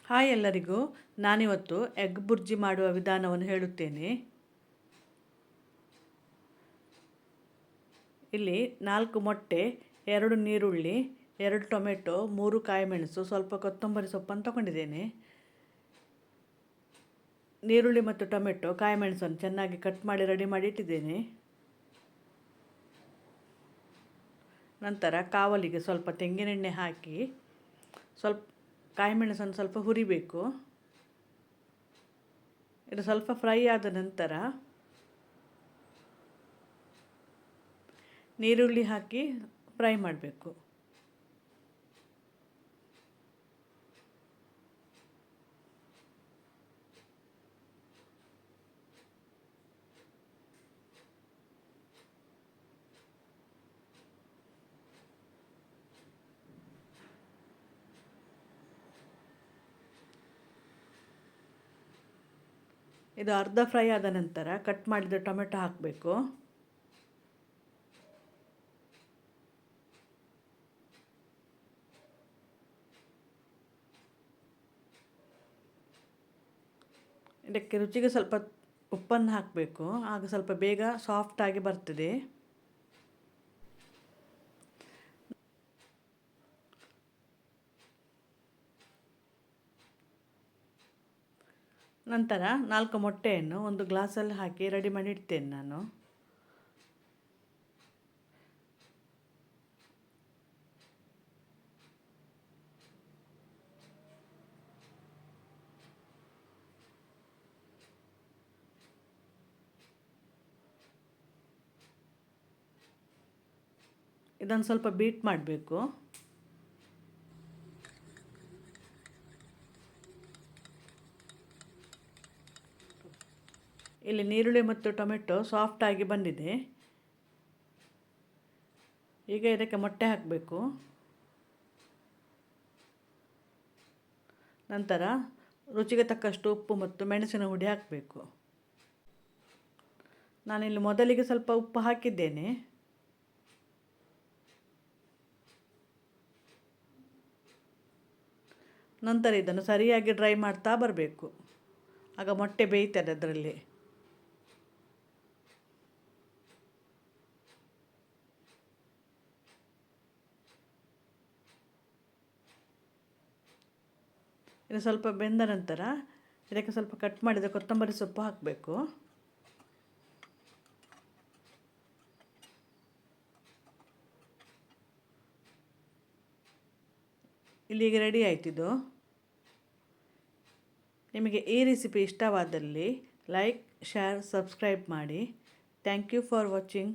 Hi ಎಲ್ಲರಿಗೂ. ನಾನಿವತ್ತು egg bhurji ಮಾಡುವ ವಿಧಾನವನ್ನು ಹೇಳುತ್ತೇನೆ. ಇಲ್ಲಿ 4 ಮೊಟ್ಟೆ, 2 ನೀರುಳ್ಳಿ, 2 ಟೊಮೆಟೊ, 3 ಕಾಯಿಮೆಣಸು, ಸ್ವಲ್ಪ ಕೊತ್ತಂಬರಿ ಸೊಪ್ಪನ್ನು ತಗೊಂಡಿದ್ದೇನೆ. ನೀರುಳ್ಳಿ ಮತ್ತು ಟೊಮೆಟೊ, ಕಾಯಿಮೆಣಸನ್ನು ಚೆನ್ನಾಗಿ ಕಟ್ ಮಾಡಿ ರೆಡಿ ಮಾಡಿ ಇಟ್ಟಿದ್ದೇನೆ. ನಂತರ ಕಾವಲಿಗೆ ಸ್ವಲ್ಪ ತೆಂಗಿನೆಣ್ಣೆ ಹಾಕಿ ಸ್ವಲ್ಪ ಕಾಯಿಮೆಣಸನ್ನು ಸ್ವಲ್ಪ ಹುರಿಬೇಕು. ಇದು ಸ್ವಲ್ಪ ಫ್ರೈ ಆದ ನಂತರ ನೀರುಳ್ಳಿ ಹಾಕಿ ಫ್ರೈ ಮಾಡಬೇಕು. ಇದು ಅರ್ಧ ಫ್ರೈ ಆದ ನಂತರ ಕಟ್ ಮಾಡಿದ ಟೊಮೆಟೊ ಹಾಕಬೇಕು. ಇದಕ್ಕೆ ರುಚಿಗೆ ಸ್ವಲ್ಪ ಉಪ್ಪನ್ನು ಹಾಕಬೇಕು, ಆಗ ಸ್ವಲ್ಪ ಬೇಗ ಸಾಫ್ಟಾಗಿ ಬರ್ತದೆ. ನಂತರ 4 ಮೊಟ್ಟೆಯನ್ನು ಒಂದು ಗ್ಲಾಸಲ್ಲಿ ಹಾಕಿ ರೆಡಿ ಮಾಡಿ ಇಡ್ತೇನೆ ನಾನು. ಇದನ್ನು ಸ್ವಲ್ಪ ಬೀಟ್ ಮಾಡಬೇಕು. ಇಲ್ಲಿ ನೀರುಳ್ಳಿ ಮತ್ತು ಟೊಮೆಟೊ ಸಾಫ್ಟಾಗಿ ಬಂದಿದೆ. ಈಗ ಇದಕ್ಕೆ ಮೊಟ್ಟೆ ಹಾಕಬೇಕು. ನಂತರ ರುಚಿಗೆ ತಕ್ಕಷ್ಟು ಉಪ್ಪು ಮತ್ತು ಮೆಣಸಿನ ಹುಡಿ ಹಾಕಬೇಕು. ನಾನಿಲ್ಲಿ ಮೊದಲಿಗೆ ಸ್ವಲ್ಪ ಉಪ್ಪು ಹಾಕಿದ್ದೇನೆ. ನಂತರ ಇದನ್ನು ಸರಿಯಾಗಿ ಡ್ರೈ ಮಾಡ್ತಾ ಬರಬೇಕು, ಆಗ ಮೊಟ್ಟೆ ಬೇಯ್ತದೆ ಅದರಲ್ಲಿ. ಇದು ಸ್ವಲ್ಪ ಬೆಂದ ನಂತರ ಇದಕ್ಕೆ ಸ್ವಲ್ಪ ಕಟ್ ಮಾಡಿದ ಕೊತ್ತಂಬರಿ ಸೊಪ್ಪು ಹಾಕಬೇಕು. ಇಲ್ಲಿಗೆ ರೆಡಿ ಆಯ್ತಿದ್ದು. ನಿಮಗೆ ಈ ರೆಸಿಪಿ ಇಷ್ಟವಾದಲ್ಲಿ ಲೈಕ್, ಶೇರ್, ಸಬ್ಸ್ಕ್ರೈಬ್ ಮಾಡಿ. Thank you for watching.